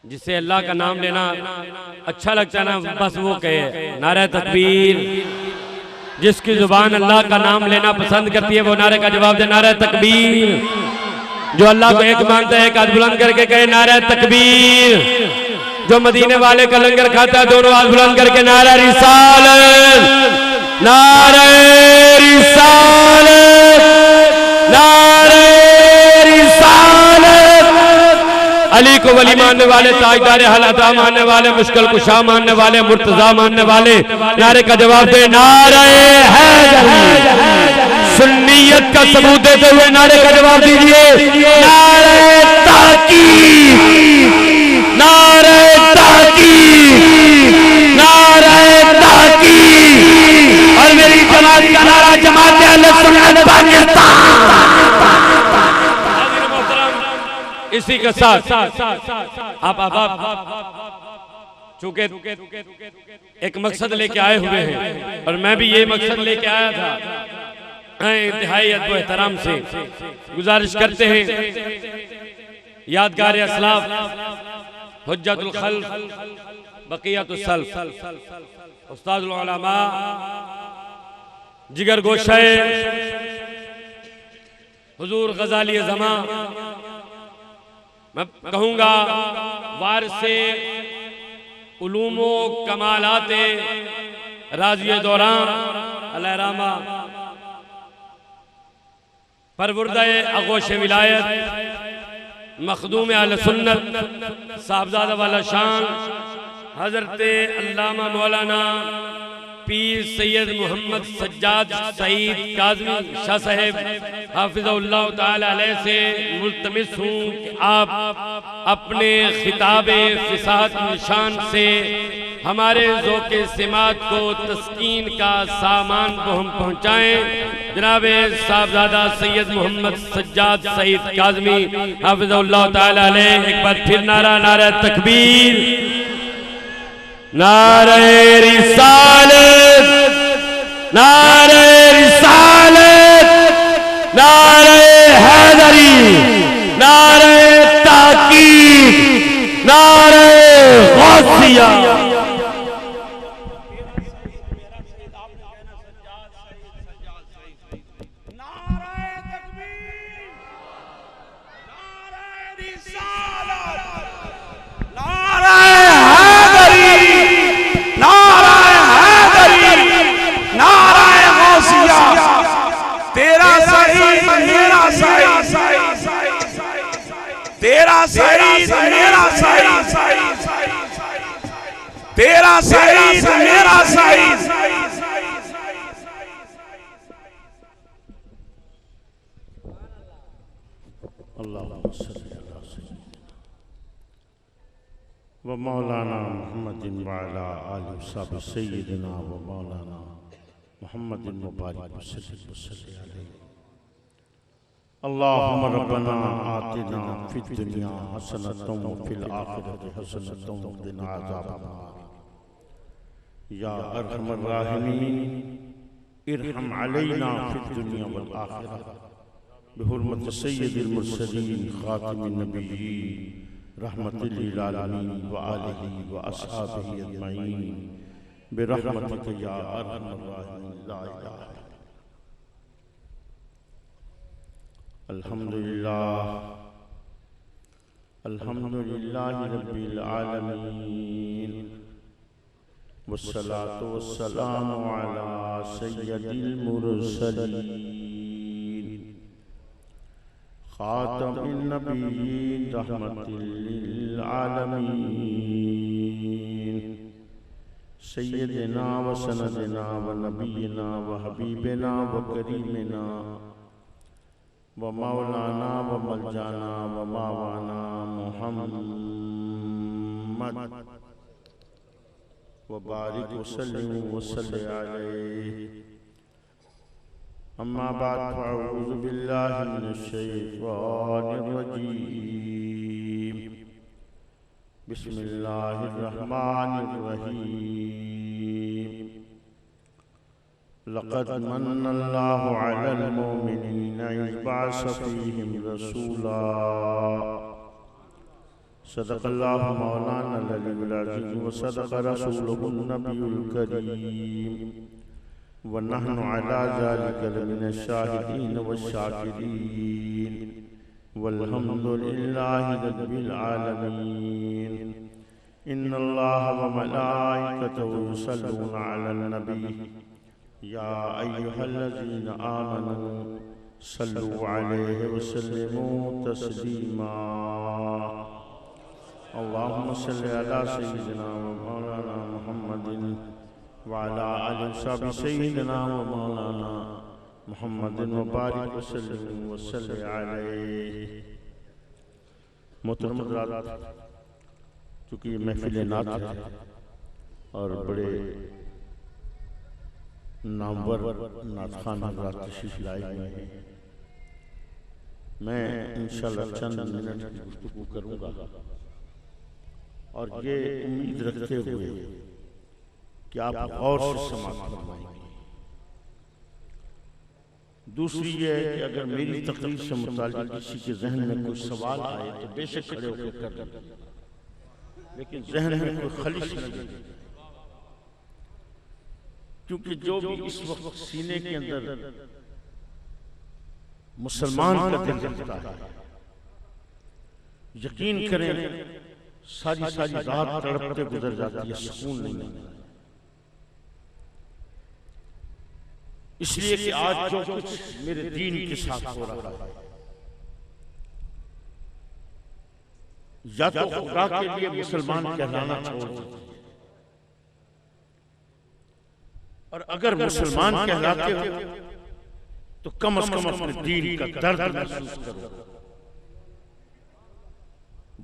जिससे अल्लाह का नाम लेना अच्छा लगता है ना, बस वो कहे नारे तकबीर। जिसकी जुबान अल्लाह का नाम लेना पसंद करती है वो नारे का जवाब दे नारे तकबीर। जो अल्लाह को एक मानता है एक हाथ बुलंद करके कहे नारे तकबीर। जो मदीने वाले का लंगर खाता है दोनों हाथ बुलंद करके नारे रिसालत, नारे रिसालत, नारे रिसालत। अली को वली मानने वाले, ताजदार हलाता मानने वाले, मुश्किल कुशा मानने वाले, मुर्तजा मानने वाले नारे का जवाब दे नारे हैदरी। सुन्नियत का सबूत देते हुए नारे का जवाब दीजिए नारे ताकीद, नारे ताकीद, नारे ताकीद। और मेरी जमात का नारा जमात अहले सुन्नत पाकिस्तान। इसी के साथ आप चूंकि एक मकसद लेके आए हुए हैं और मैं भी ये मकसद लेके आया था, इंतहाई अदब एहतराम से गुजारिश करते हैं यादगार असलाफ हुज्जतुल खल्क़ बक़ियतुस सल्फ़ उस्तादुल उलमा जिगर गोशे हुजूर गज़ाली ज़मा, मैं कहूँगा वारिसे उलूमो कमालाते राज़िए दौरान अलैरामा परवरदाए आगोश विलायत मखदूम अहले सुन्नत साहबजादा वाला शान हजरत अल्लामा मौलाना पीर सैयद मोहम्मद सज्जाद सईद काज़मी शाह साहेब हाफिज़हुल्लाह ताला अलैह से मुल्तमिस हूँ कि आप अपने खिताबे फ़िसाहत निशान से हमारे ज़ौक़े सिमात को तस्कीन का सामान को हम पहुँचाएँ। जनाबे साहबजादा सैयद मोहम्मद सज्जाद सईद काज़मी हाफिज़हुल्लाह ताला अलैह एक बार फिर नारा नारा तकबीर, नारे रिसालत, नारे रिसालत, नारे हैदरी, नारे ताकीद, नारे गौसिया। तेरा सईद मेरा सईद, तेरा सईद मेरा सईद। अल्लाहुम्मा सल्ली अला व मौलाना मुहम्मदिन व अला आलि वसहबि सय्यिदिना व मौलाना मुहम्मदिन मुबारक वसल्लम अलैहि। अल्लाहुम्मा रब्बना आतिना फिद दुनिया हसनतन व फिल आखिरति हसनतन व क़िना अज़ाबन्नार। या अरहमर राहिमीन इरहम अलैना फिद दुनिया वल आखिरह बिहुर्मत सय्यिदिल मुरसलीन खातिमिन नबिय्यीन रहमतिल लिल आलमीन व आलिहि व अस्हाबिहि अजमईन बिरहमतिका या अरहमर राहिमीन ला इलाहा। अल्हम्दुलिल्लाह अल्हम्दुलिल्लाहि रब्बिल आलमीन वस्सलातु वस्सलामु अला सय्यदिल मुरसलीन खातमिन नबिय्यीन रहमतिल लिल आलमीन सय्यदिना व सनदिना व नबियिना व हबीबिना व करीमिना व मौलाना व मलजाना व मावाना मुहम्मद व बारिक वसल्लिम वसल्लि अलैहि। अम्मा बाद फ़अऊज़ु बिल्लाहि मिनश शैतानिर रजीम। बिस्मिल्लाहिर रहमानिर रहीम। लक़द मन्नल्लाहु अलल मुमिनीना इज़ बअस फ़ीहिम रसूला सदक़ल्लाहु मौलाना अल-अलीयुल अज़ीम व सदक़ रसूलुहुन नबियुल करीम व नहनु अला ज़ालिका लमिनश शाहिदीन वश-शाकिरीन वल्हम्दुलिल्लाहि रब्बिल आलमीन। इन्नल्लाह व मलाइकतहु युसल्लूना अलन नबी या अय्युहल्लज़ीना आमनू सल्लु अलैहि व सल्लिमू तस्लीमा। अल्लाहुम्मा सल्लि अला सय्यिदिना व मौलाना मुहम्मदिन व अला आलि सय्यिदिना व मौलाना मुहम्मदिन व बारिक व सल्लिम व सल्लि अलैहि। मोहतरम हज़रात, चूँकि ये महफिल नात है और बड़े नामवर नातखान हज़रात तशरीफ लाए हुए हैं, मैं इंशाअल्लाह चंद मिनट की गुफ्तगू करूँगा और ये उम्मीद रखते हुए कि आप गौर से समाअत फरमाएंगे। दूसरी ये है कि अगर मेरी तकरीर से मुताल्लिक़ किसी के जहन में कोई सवाल आए तो बेशक खड़े होकर कर दें, लेकिन जहन में कोई खलिश नहीं, क्योंकि जो भी इस वक्त सीने के अंदर मुसलमान का दिल रखता है, यकीन करें सारी सारी रात तड़पते गुजर जाती है, सुकून नहीं मिलता। इसलिए कि आज जो कुछ मेरे दीन के साथ हो रहा है, या तो खुदा के लिए मुसलमान कहलाना छोड़ दीजिए, और अगर मुसलमान कहलाते हो तो कम से कम अपने दीन का दर्द महसूस करो।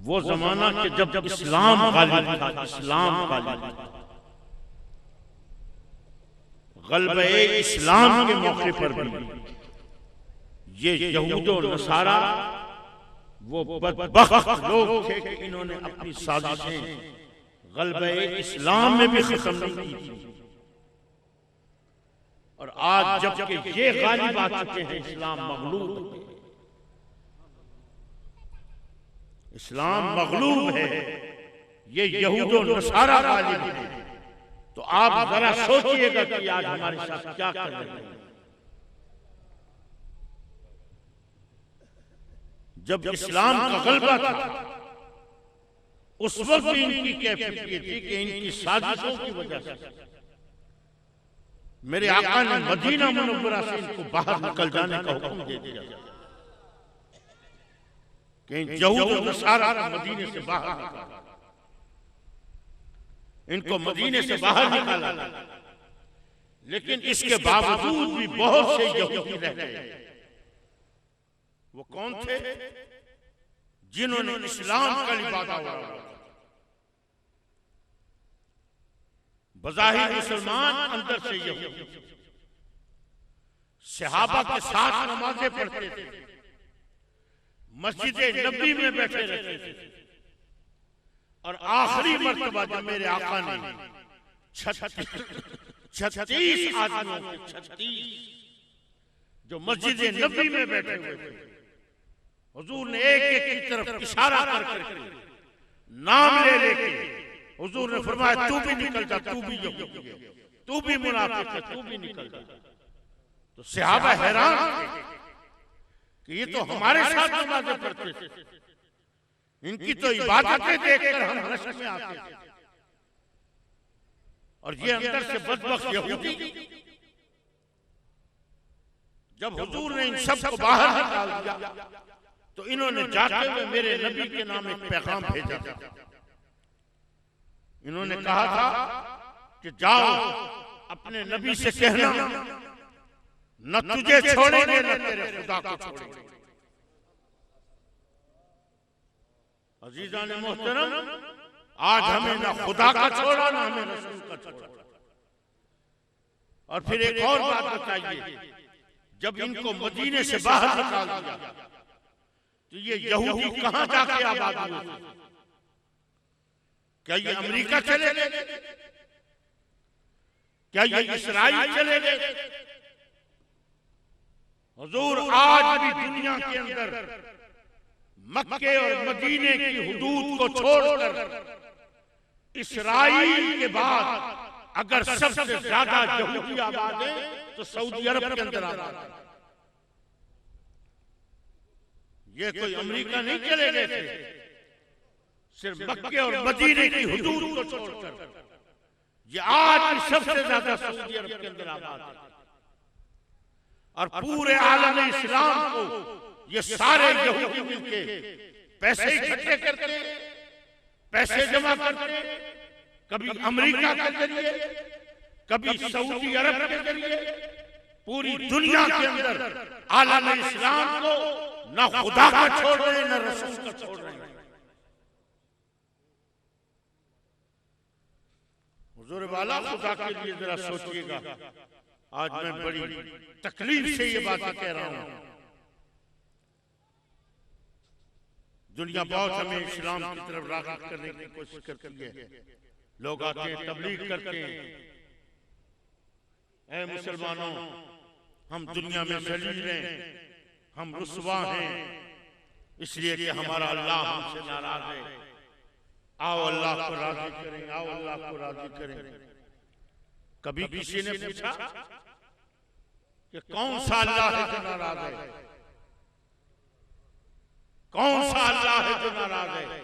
वो जमाना कि जब इस्लाम गालिब था, इस्लाम गालिब था, गलबे इस्लाम के मौके पर भी ये यहूद और नसारा वो बदबख्त लोग थे कि इन्होंने अपनी साजिशें गलबे इस्लाम में भी खत्म नहीं की। और आज जबकि ये गालिब आ चुके हैं, इस्लाम मगलूब है, इस्लाम मगलूब है, ये यहूद और नसारा गालिब है, तो आप जरा सोचिएगा कि आज हमारे साथ क्या कर रहे हैं। जब इस्लाम का गलबा था उस वक्त भी इनकी कैफियत ये थी कि इनकी साजिशों की वजह से मेरे आका ने मदीना मुनव्वरा से इनको बाहर निकल जाने का हुक्म दे दिया कि यहूद और नसारा को मदीने से बाहर निकाला, इनको मदीने से बाहर निकाला। लेकिन इसके बावजूद भी बहुत से यहूदी रह गए। वो कौन थे? जिन्होंने इस्लाम का लिबादा उड़ाया। बज़ाहिर मुसलमान, अंदर से यहूदी, सहाबा के साथ नमाजें पढ़ते थे, मस्जिद नबी में बैठे रहते थे, और आखिरी मर्तबा जब मेरे आका ने 36 आदमियों के 36 जो मस्जिद नबी में बैठे हुए थे, हुजूर ने एक एक की तरफ इशारा कर करके नाम ले लेके हुजूर ने फरमाया तू भी निकल जा, तू भी यहूदी है, तू भी मुनाफिक है, तू भी निकल जा। तो सहाबा हैरान थे कि ये तो हमारे साथ नमाज़ें पढ़ते थे, इनकी तो इबादतें देखकर हम हर्ष में आते थे, और ये अंदर से बदबख्त यहूदी। जब हुजूर ने इन सब को बाहर निकाल दिया तो इन्होंने जाते हुए मेरे नबी के नाम एक पैगाम भेजा था। इन्होंने कहा था कि जाओ अपने नबी से कहना न तुझे छोड़ेंगे न तेरे खुदा को छोड़ेंगे। अजीजान मोहतरम, आज हमें न खुदा का छोड़ा न हमें रसूल का छोड़ा। और फिर एक और बात बताइए, जब इनको मदीने से बाहर निकाल दिया तो ये यहूदी कहां जाके आबाद हुए? क्या ये अमेरिका चले गए? क्या ये इस्राइल चले गए? हुजूर आज भी दुनिया के अंदर मक्के और मदीने की हुदूद को छोड़कर इसराइल के बाद अगर सबसे ज्यादा यहूदी आबाद है तो सऊदी अरब के अंदर आबाद है। ये कोई अमेरिका नहीं चले गए थे, सिर्फ मक्के और मदीने की हुदूद को छोड़कर ये आज भी सबसे ज्यादा सऊदी अरब के अंदर आबाद है। और पूरे आलम इस्लाम को ये सारे यहूदी मिलके पैसे इकट्ठे करते, पैसे जमा करते, कभी अमेरिका के जरिए, कभी सऊदी अरब के जरिए, पूरी दुनिया के अंदर आलम इस्लाम को न खुदा का छोड़ रहे हैं न रसूल का छोड़ रहे हैं। हुजूर वाला खुदा के लिए जरा सोचिएगा, आज मैं बड़ी तकलीफ से ये बातें कह रहा हूं। दुनिया बहुत हमें इस्लाम की तरफ राग़िब करने की कोशिश करती है। लोग आते हैं, तबलीग करते हैं, ऐ मुसलमानों हम दुनिया में जलील हैं, हम रुसवा हैं, इसलिए कि हमारा अल्लाह हमसे नाराज है। आओ अल्लाह को राजी करें, आओ अल्लाह को राजी करें। कभी किसी ने पूछा कि कौन सा अल्लाह है जो नाराज है? कौन सा अल्लाह है जो नाराज है?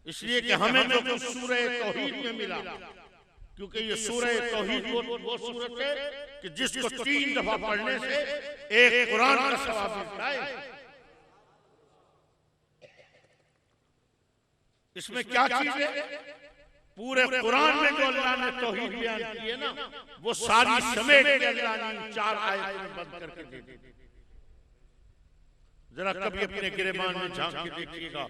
इसलिए कि हमें जो कुछ सूरह तौहीद में मिला, क्योंकि ये सूरह तौहीद वो सूरत है कि जिसको 3 दफा पढ़ने से एक कुरान का सवाब मिलता है। इसमें क्या चीज है? पूरे कुरान में जो अल्लाह ने तौहीद बयान की है ना, वो सारी समेट के अल्लाह ने 4 आयतों में बंद करके दे दी। जरा कभी अपने गिरेबान में झांक के देखिएगा,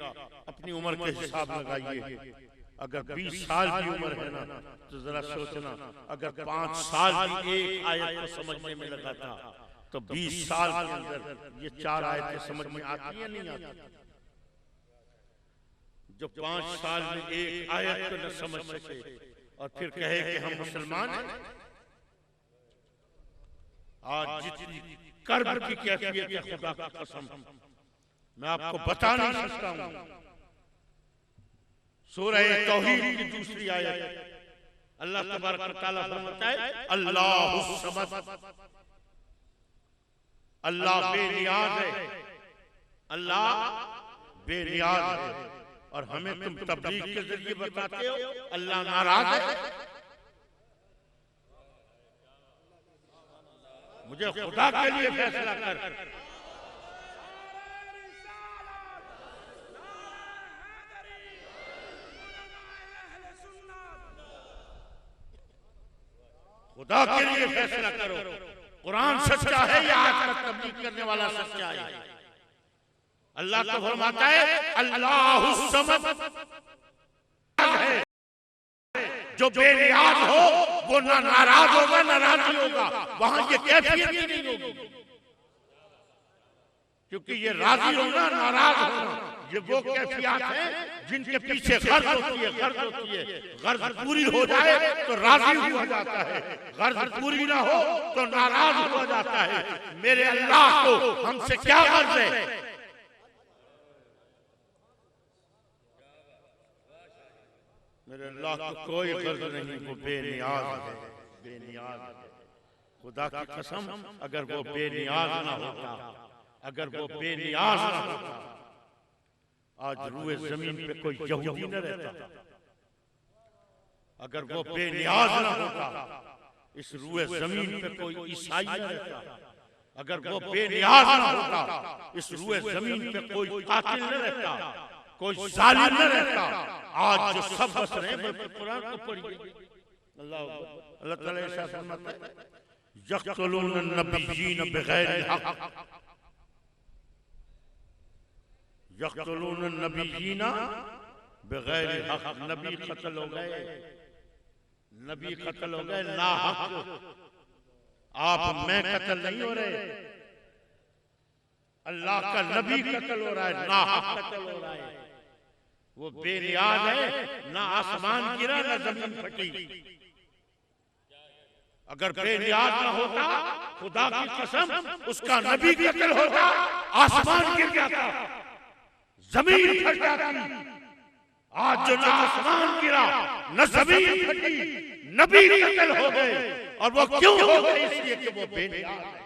अपनी उम्र के हिसाब लगाइए। अगर 20 साल की उम्र है ना, तो जरा सोचना, अगर 5 साल की एक आयत को समझने में लगा था, तो 20 साल के अंदर ये 4 आयतें समझ में आती या नहीं आती? जो 5 साल में एक आयत को न समझ सके और फिर कहे कि हम मुसलमान हैं। आज जितनी कर्ब की कैफियत है, खुदा की कसम मैं आपको बता नहीं सकता हूं। सूरह तौहीद की दूसरी आयत अल्लाह तबारक व तआला फरमाता है अल्लाहुस समद, अल्लाह बेनियाज है, अल्लाह बेनियाज है। और हमें तुम तबलीग के जरिए बताते हो अल्लाह नाराज है। मुझे खुदा के लिए फैसला कर। खुदा के लिए फैसला करो, कुरान सच्चा है या आज तक तबलीग करने वाला सच्चा है? अल्लाह तो फरमाता है अल्लाहुस समद है, जो बेनियाज हो वो ना नाराज होगा ना राजी होगा। वहां ये कैफियत ही नहीं होगी, क्योंकि ये राजी होना नाराज होना ये वो कैफियत है जिनके पीछे गर्ज होती है। गर्ज होती है, गर्ज पूरी हो जाए तो राजी हो जाता है, गर्ज पूरी ना हो तो नाराज हो जाता है। मेरे अल्लाह को हमसे क्या गर्ज है? मेरे अल्लाह को कोई गर्ज नहीं, वो बेनियाज है, बेनियाज है। खुदा की कसम अगर वो बेनियाज ना होता, अगर वो बेनियाज ना होता, आज रूए जमीन पे कोई यहूदी न रहता। अगर वो बेनियाज ना होता, इस रूए जमीन पे कोई ईसाई न रहता। अगर वो बेनियाज ना होता, इस रूए जमीन पे कोई कातिल न रहता, कोई जालिम न रहता। आज जो सब बस रहे हैं बल्कि कुरान को पढ़िए। अल्लाह ताला ऐसा फरमाता है यक़्तुलून नबिय्यीन बिग़ैरि हक़, यक़्तुलून नबिय्यीन बिग़ैरि हक़। नबी कत्ल हो गए, नबी कत्ल हो गए ना हक। आप मैं कत्ल नहीं हो रहे, अल्लाह का नबी कत्ल हो रहा है, ना हक कत्ल हो रहा है। वो बेनियाज है, ना आसमान गिरा ना जमीन फटी। अगर बेनियाज ना होता, खुदा की कसम उसका नबी कत्ल होता, आसमान गिर जाता। जमीन फट जाती। आज जो ना आसमान गिरा न जमीन फटी, नबी कत्ल हो गए। और वो क्यों हो गए? इसलिए कि वो बेनियाज है।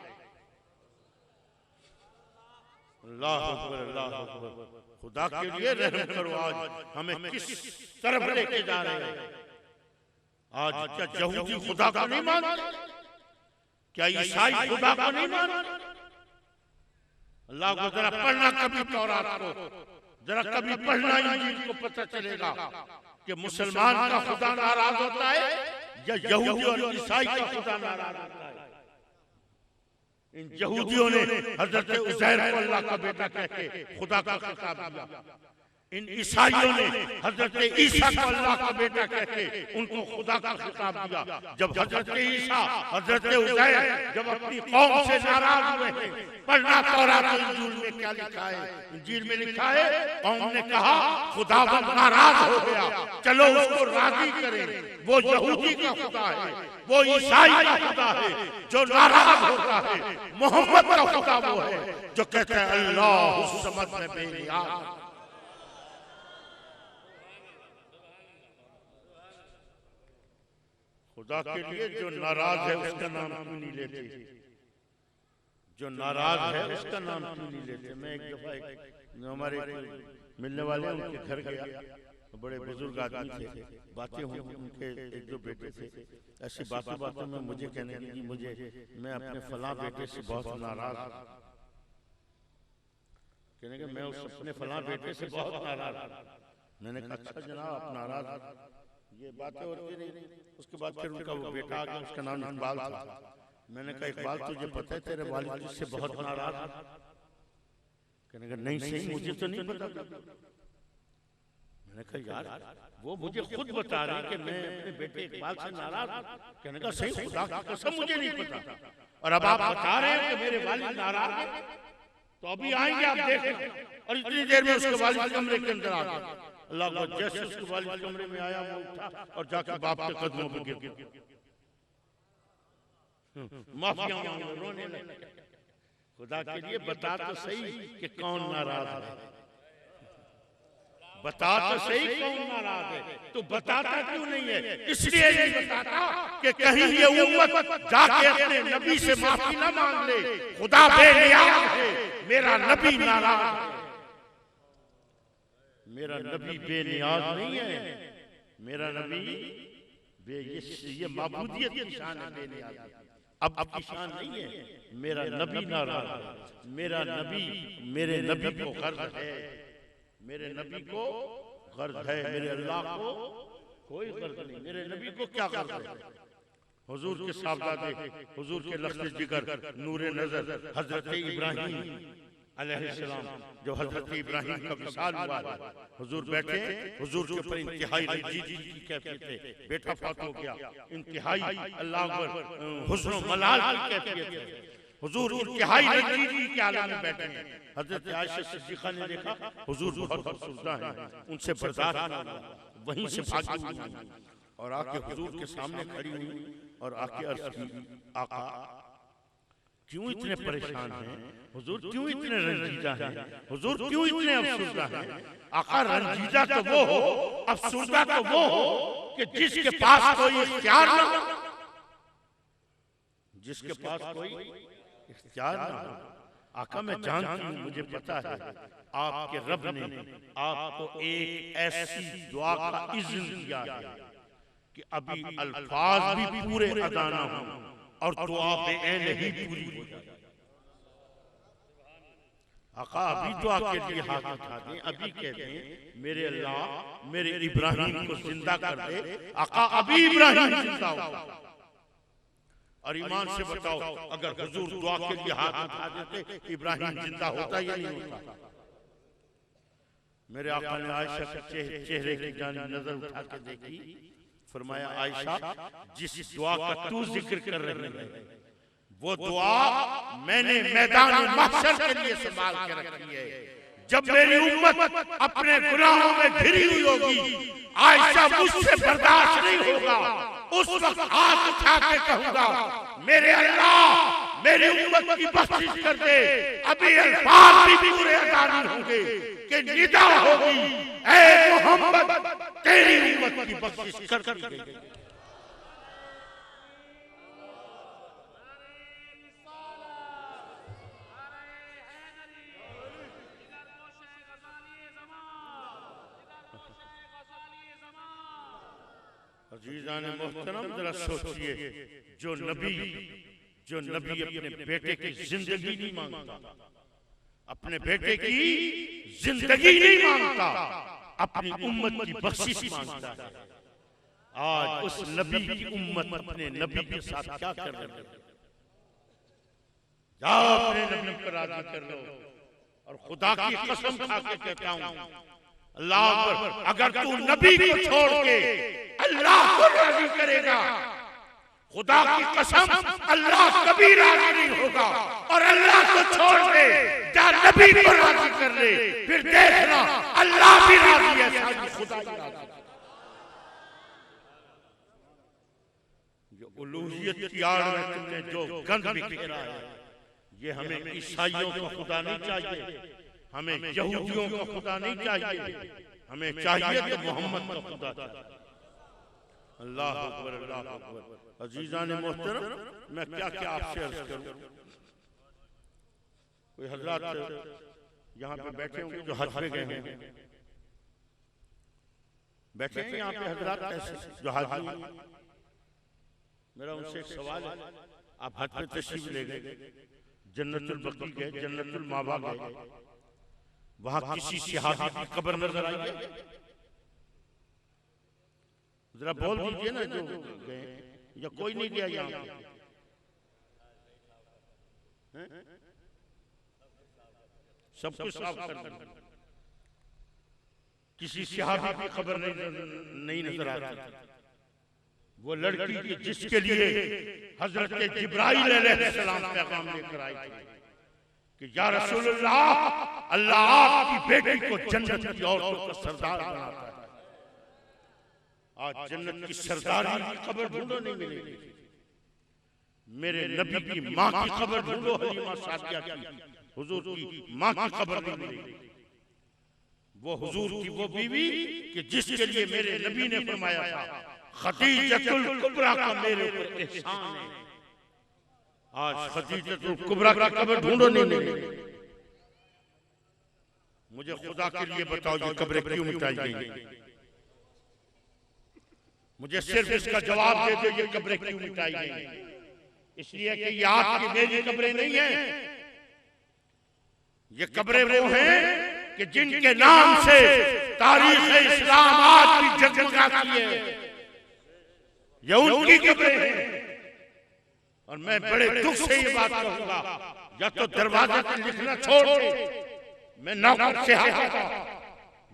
अल्लाह अकबर, अल्लाह अकबर। खुदा के लिए रहम करो, आज हमें किस तरफ लेके जा रहे हैं? आज क्या यहूदी खुदा को नहीं मानते? क्या ईसाई खुदा को नहीं मानते? अल्लाह को जरा पढ़ना कभी तौरात को, जरा कभी पढ़ना इंजील को, पता चलेगा कि मुसलमान का खुदा नाराज होता है या यहूदी और ईसाई का खुदा नाराज होता है। इन यहूदियों ने हजरत उज़ैर को अल्लाह का बेटा कह के खुदा का खिताब दिया। इन ईसाइयों ने हजरत ईसा को अल्लाह का बेटा कह के उनको खुदा का खिताब दिया। जब हजरत ईसा, हजरत उज़ैर जब अपनी कौम से नाराज हुए हैं, पढ़ना तौरात और इंजील में क्या लिखा है? इंजील में लिखा है कौम ने कहा खुदावंद नाराज हो गया, चलो उसको राजी करें। वो यहूदी का खुदा है, वो ईसाई का खुदा है जो नाराज होता है। मोहम्मद का खुदा वो है जो कहता है अल्लाह समद में बेनियाज। खुदा के लिए जो नाराज है उसका नाम क्यों नहीं लेते? जो नाराज है उसका नाम क्यों नहीं लेते? मैं एक दफा हमारे मिलने वाले उनके घर गया, बड़े बुजुर्ग आदमी थे, बातें हुई, उनके एक दो बेटे थे। ऐसी बातों बातों में मुझे कहने लगी, मुझे मैं अपने फलां बेटे से बहुत नाराज, कहने के मैं उस अपने फलां बेटे से बहुत नाराज। मैंने कहा अच्छा जनाब आप नाराज, ये बातें होती रही। उसके बाद फिर उनका वो बेटा आ गया, उसका नाम इकबाल था। मैंने कहा इकबाल तुझे पता है तेरे वालिद तुझसे बहुत नाराज? कहने का नहीं सही, मुझे तो नहीं पता। मैंने कहा यार वो मुझे खुद बता रहे कि मैं अपने बेटे इकबाल से नाराज। कहने का सही, खुदा की कसम मुझे नहीं पता। और अब आप बता रहे हैं कि मेरे वालिद नाराज हैं, तो अभी आएंगे आप देखना। और इतनी देर में उसके वालिद कमरे के अंदर आ गए। अल्लाह को जैसे उसके वालिद कमरे में आया वो उठा और जाकर बाप के कदमों पर गिर गया, माफिया रोने लगे। खुदा के लिए बता तो सही कि कौन नाराज है, बता तो सही कौन नाराज है। तो बताता क्यों नहीं है? इसलिए नहीं बताता कि कहीं ये उम्मत जाके अपने नबी से माफी ना मांग ले। खुदा बेनियाज है, मेरा नबी नाराज है। मेरा नबी बेनियाज नहीं है, मेरा नबी ये माबूदियत की शान है, बेनियाज अब की शान नहीं है। मेरा नबी नाराज है, मेरा नबी, मेरे नबी को गर्ज है, मेरे नबी को गर्ज है, मेरे अल्लाह को कोई गर्ज नहीं। मेरे नबी को क्या गर्ज है? हुजूर के साहबजादे, हुजूर के लख्त जिगर, नूरे नजर हजरत इब्राहिम अलैहिस्सलाम, जो हजरत इब्राहिम का विसाल हुआ है, हुजूर बैठे, हुजूर के ऊपर इंतहाई रंजीदगी की कैफियत है, बेटा फौत हो गया, इंतहाई अल्लाह अकबर हुस्न व मलाल की कैफियत है। हुजूर इंतहाई रंजीदगी के आलम में बैठे हैं। हजरत आयशा सिद्दीक़ा ने देखा हुजूर बहुत अफसरदा हैं, उनसे बर्दाश्त ना हुआ, वहीं से भागी हुई और आके हुजूर के सामने खड़ी हुई और आके अर्ज की आका क्यों इतने परेशान हैं? हुजूर क्यों इतने रंजीदा हैं? हुजूर क्यों इतने अफसरदा हैं? आका रंजीदा तो वो हो, अफसरदा तो वो हो कि जिसके पास कोई इख्तियार ना हो, जिसके पास कोई इख्तियार ना हो। आका मैं जानती हूँ, मुझे पता है आपके रब ने आपको एक ऐसी दुआ का इज़्न दिया है कि अभी अल्फाज भी पूरे अदा ना हो और दुआ बेऐन ही पूरी हो जाए। आका अभी दुआ के लिए हाथ उठा दें, अभी कह दें मेरे अल्लाह मेरे इब्राहिम को जिंदा कर दे। आका अभी इब्राहिम जिंदा हो। और ईमान से बताओ अगर हुजूर दुआ के लिए हाथ उठा देते इब्राहिम जिंदा होता या नहीं होता? मेरे आका ने आयशा के चेहरे की जानिब नजर उठा के देखी, फरमाया आयशा जिस दुआ का तू जिक्र कर रही है वो दुआ मैंने मैदान महशर के लिए संभाल के रखी है। जब मेरी उम्मत अपने गुनाहों में घिरी हुई होगी, आयशा मुझसे बर्दाश्त नहीं होगा, उस वक्त हाथ उठा के कहूंगा मेरे अल्लाह मेरी उम्मत की बख्शिश कर दे। अभी अल्फाज भी पूरे अदा नहीं होंगे, कि निदा होगी, ऐ मोहम्मद तेरी उम्मत की बख्शिश कर दी गई। अजीजान मोहतरम, जरा सोचिए, जो नबी अपने बेटे की जिंदगी नहीं मांगता, अपने बेटे की जिंदगी नहीं मांगता, अपनी उम्मत की बख्शिश मांगता है। आज उस नबी की उम्मत अपने नबी के साथ क्या कर रही है? जाओ अपने नबी को राजी कर लो। और खुदा की कसम खा के कहता हूं, अल्लाह अकबर, अगर तू नबी को छोड़ के अल्लाह को राजी करेगा, खुदा की कसम अल्लाह कभी राजी नहीं होगा। और अल्लाह को छोड़ के जा नबी को राजी कर ले, फिर देखना अल्लाह भी राजी है, साथ खुदा भी राजी है। जो उलूहियत की आड़ में तुमने जो गंद बिखेरा है, ये हमें ईसाइयों को खुदा नहीं चाहिए, हमें यहूदियों को खुदा नहीं चाहिए, हमें चाहिए तो मोहम्मद का खुदा चाहिए। अल्लाह अकबर, अल्लाह अकबर। अजीजान मोहतरम, मैं क्या क्या आपसे अर्ज करूं। कोई हजरत यहाँ पे बैठे होंगे जो हज पे गए हैं, बैठे हैं यहाँ पे हजरत ऐसे जो हाजी। मेरा उनसे एक सवाल है, आप हज पे तशरीफ ले गए, जन्नतुल बकी गए, जन्नतुल मावा गए, वहां किसी सहाबी की कब्र नजर आई है? जरा बोल दीजिए ना जो गए, या कोई नहीं गया यहाँ पे? सब कुछ साफ कर दिया, किसी सहाबी की खबर नहीं नजर आती। वो लड़की की जिसके लिए हजरत जिब्राइल अलैहिस्सलाम पैगाम लेकर आई थी कि या रसूलुल्लाह, अल्लाह आपकी बेटी को जन्नत की औरतों का सरदार बनाता है। आज जन्नत की सरदारी की खबर ढूंढो, नहीं मिलेगी। मेरे नबी की माँ की खबर ढूंढो, हलीमा सादिया की, हुजूर की माँ की खबर नहीं मिलेगी। वो हुजूर की वो बीवी कि जिसके लिए मेरे नबी ने फरमाया था, खदीजतुल कुबरा का मेरे ऊपर एहसान है। आज खदीजतुल कुबरा की खबर ढूंढो, नहीं मिलेगी। मुझे खुदा के लिए बताओ, ये कब्रें क्यों मिटाई गई? मुझे सिर्फ इसका जवाब दे दो, ये कब्रें क्यों मिटाई गई? इसलिए कि ये आपकी मेरी कब्रें नहीं है, ये कब्रें वो हैं कि जिनके नाम से तारीख इस्लाम आज भी जगमगाती है, ये उनकी कब्रें हैं। और मैं बड़े दुख से ये बात कहूंगा, या तो दरवाजे पर लिखना छोड़ दे, मैं नौकर से आता,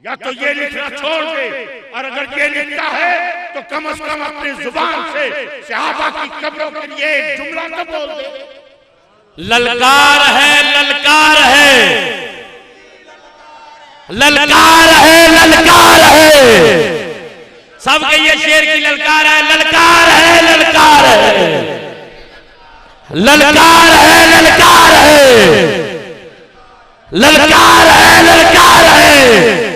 या तो ये लिखना छोड़ दे, और अगर ये लिखता है तो कम से कम अपनी जुबान से सहाबा की कब्रों के लिए एक जुमला तो बोल दे। ललकार है, ललकार है, ललकार है, ललकार है। सब कहिए शेर की ललकार है, ललकार है, ललकार है, ललकार है, ललकार है, ललकार है, ललकार है।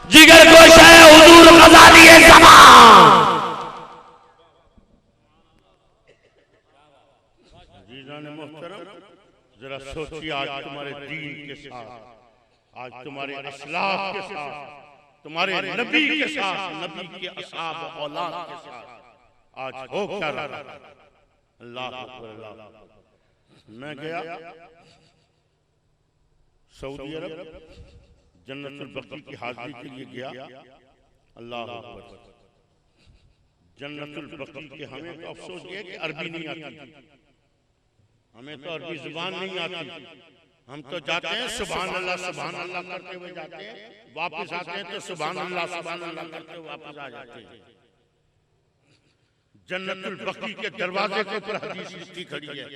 जिगर गोश है हुजूर ग़ज़ाली ज़मान। जीजान मोहतरम, जरा सोचिए, आज तुम्हारे दीन के साथ, आज तुम्हारे असलाफ के साथ, तुम्हारे नबी के साथ, नबी के असहाब औलाद के साथ आज हो क्या रहा है? अल्लाह अकबर, अल्लाह। मैं गया सऊदी अरब, जन्नतुल बकी की हाजिरी के लिए गया। अल्लाह अकबर। जन्नतुल बकी के हमें तो अफसोस ये कि अरबी नहीं आती, हमें तो अरबी जुबान नहीं आती। हम तो जाते हैं सुभान अल्लाह करते हुए जाते हैं, वापस आते हैं तो सुभान अल्लाह करते हुए वापस आ जाते हैं। जन्नतुल बकी के दरवाजे के ऊपर हदीस लिखी खड़ी है,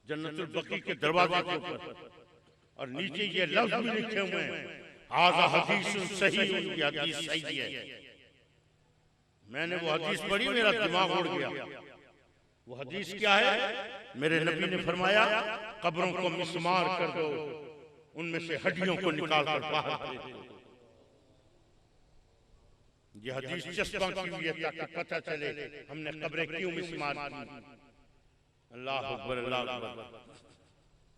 जन्नतुल बकी के दरवाजे के ऊपर, और नीचे ये लफ्ज भी लिखे हुए हैं, हाज़ा हदीस सही, उनकी हदीस सही है। मैंने वो हदीस पढ़ी, मेरा दिमाग उड़ गया। वो हदीस क्या है? मेरे नबी ने फरमाया, कब्रों को मिस्मार कर दो, उनमें से हड्डियों को निकाल कर बाहर फेंक दो। ये हदीस चस्पा की हुई है ताकि पता चले हमने कब्रें क्यों मिस्मार की। अल्लाह अकबर, अल्लाह अकबर।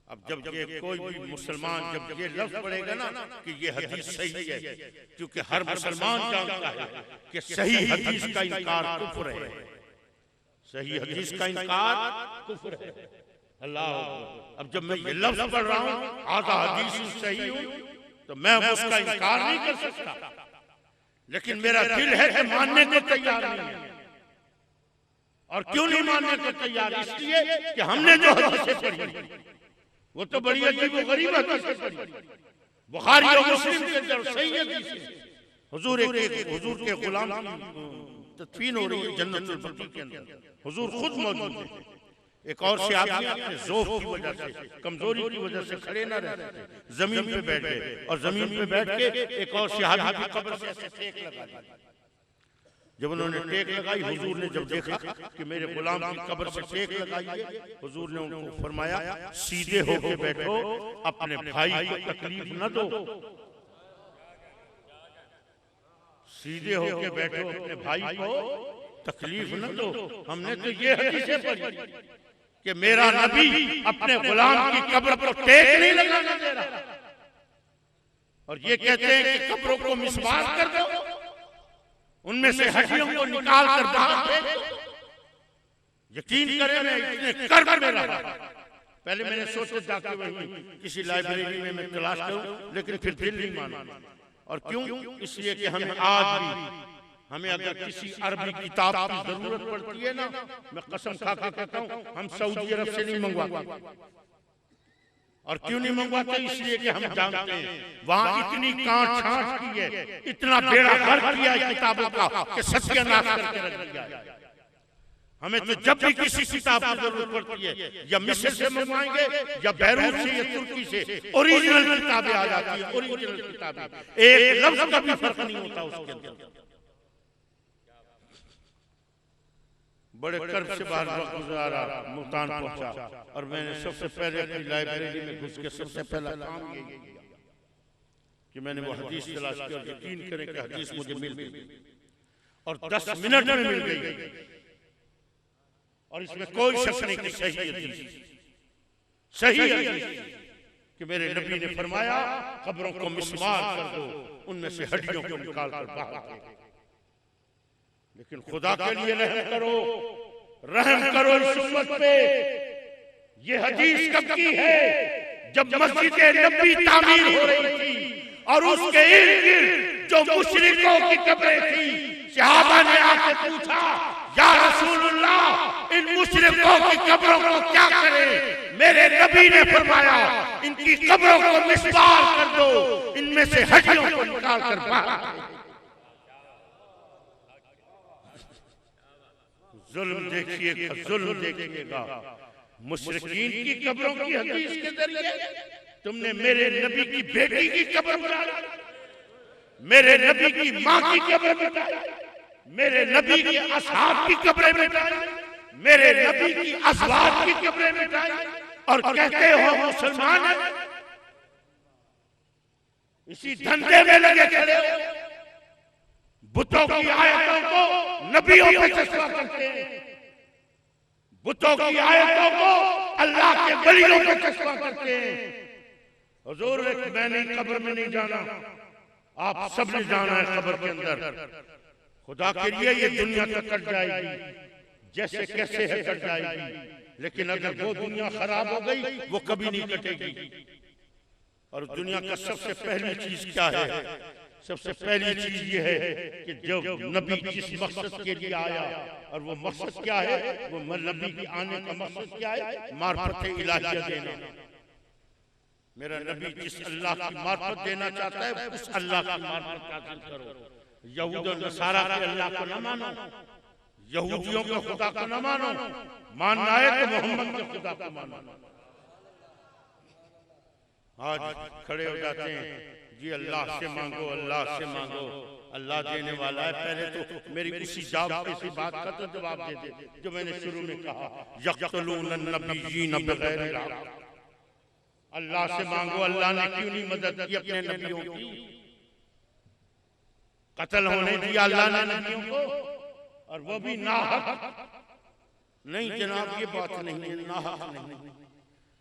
अब जब ये कोई भी मुसलमान जब ये लफ्ज पढ़ेगा ना कि ये हदीस सही है, क्योंकि हर मुसलमान जानता है कि सही हदीस का इनकार कुफ्र है, सही हदीस का इनकार कुफ्र है। अल्लाह अकबर। अब जब मैं ये लफ्ज पढ़ रहा हूँ आधा हदीस सही हूँ तो मैं उसका इनकार नहीं कर सकता, लेकिन मेरा दिल है कि मानने को तैयार नहीं है। और क्यों नहीं मानने को तैयार? इसलिए कि हमने जो हदीसें पढ़ी वो तो बड़ी अजीब व गरीब हदीसें पढ़ी। बुखारी और मुस्लिम के अंदर सही हदीस है। हुजूर के गुलाम की तदफीन हो रही है जन्नतुल बकी के अंदर, हुजूर खुद मौजूद है। एक और से आदमी अपने ज़ौफ़ की वजह से, कमजोरी की वजह से खड़े न रह सकते, जमीन पे बैठ गए और जमीन पे बैठ के एक और सहाबी की कब्र से ऐसे टेक लगा दी। जब उन्होंने टेक लगाई, हुजूर ने जब देखा कि मेरे गुलाम की कब्र से टेक लगाई है, हुजूर ने उनको फरमाया सीधे होके बैठो, अपने भाई को तकलीफ न दो, सीधे होके बैठो, अपने भाई को तकलीफ न दो। हमने तो ये हदीसें पढ़ी कि मेरा नबी अपने गुलाम की कब्र पर टेक नहीं लगाने दे रहा, और ये कहते हैं कि कब्रों को मिसमार कर दो, उनमें से हड्डियों को निकाल कर बाहर फेंक दो। यकीन करें मैं इतने कर्ब में रहा, पहले मैंने सोचा जाके वहीं किसी लाइब्रेरी में मैं तलाश करूं, लेकिन फिर दिल नहीं माना। और क्यों? इसलिए कि हमें आज भी हमें अगर किसी अरबी किताब की जरूरत पड़ती है ना, मैं कसम खा के कहता हूँ हम सऊदी अरब से नहीं मंगवाते। और क्यों नहीं मंगवाते? इसलिए कि हम जानते हैं वहां इतनी कांट छांट की है, इतना बेड़ा गर्क किया है किताबों का कि सत्यानाश करके रख दिया है। हमें तो जब भी किसी किताब की जरूरत पड़ती है या मिस्र से मंगवाएंगे या बैरूत से या तुर्की से, ओरिजिनल किताबें आ जाती है, ओरिजिनल किताबें, एक लफ्ज का भी फर्क नहीं होता उसके अंदर। बड़े कर्ब से बाहर वक्त गुजारा, मुल्तान पहुंचा, और मैंने सबसे पहले अपनी लाइब्रेरी में घुस के सबसे पहला काम यही किया कि मैंने वो हदीस तलाश की, और यकीन करें कि हदीस मुझे मिल गई और 10 मिनट में मिल गई। और इसमें कोई शक नहीं कि सही हदीस कि मेरे नबी ने फरमाया कब्रों को मिसमार कर दो, उनमें से हड्डियों को निकाल कर बाहर फेंक दो। लेकिन खुदा के लिए रहम करो इस उम्मत पे। ये हदीस कब की है? जब मस्जिद नबी तामीर हो रही थी और उसके इर्द गिर्द जो मुशरिकों की कब्रें थी, सहाबा ने आके पूछा या रसूलुल्लाह इन मुशरिकों की कब्रों को क्या करें? मेरे नबी ने फरमाया इनकी कब्रों को मिसमार कर दो, इनमें से हड्डियों को निकाल कर बाहर। जुल्म देखिएगा, मुशरिकीन की कब्रों की हदीस के जरिए तुमने मेरे नबी की बेटी की कब्र बनाई, मेरे नबी की माँ की कब्र बनाई, मेरे नबी की असहाब की कब्रें मिटाई, मेरे नबी की अज़वाज की कब्रें मिटाई, और कहते हो मुसलमान हैं। इसी धंधे में लगे खड़े हो, बुतों की आयतों को नबियों पे चस्पा करते हैं, बुतों की आयतों को अल्लाह के वलियों पे चस्पा करते हैं। हुजूर मैंने कब्र में नहीं जाना, आप सब ने जाना है कब्र के अंदर। खुदा के लिए ये दुनिया तो कट जाएगी, जैसे कैसे है कट जाएगी, लेकिन अगर वो दुनिया खराब हो गई वो कभी नहीं कटेगी। और दुनिया का सबसे पहली चीज क्या है? सबसे पहली चीज ये है कि जो नबी जिस मकसद के लिए आया, और वो मकसद क्या है? वो नबी के आने का मकसद क्या है? मार्फत इलाहिया देना। मेरा नबी जिस अल्लाह की मार्फत देना चाहता है उस अल्लाह की मार्फत हासिल करो। यहूद और नसारा के अल्लाह को न मानो, यहूदियों को खुदा को न मानो, मानना है तो मोहम्मद के खुदा को मानो। आज खड़े हो जाते हैं जी अल्लाह से मांगो, अल्लाह से मांगो, अल्लाह देने वाला है। पहले तो मेरी उसी सी बात का तो जवाब दे दे जो मैंने शुरू में कहा, यक़्तुलून नबिय्यीन बिग़ैरि हक़। अल्लाह से मांगो, अल्लाह ने क्यों नहीं मदद की अपने नबियों की? कत्ल होने दिया अल्लाह ने नबियों को, और वो भी नाहक। नहीं जनाब, ये बात नहीं है, नाहक नहीं।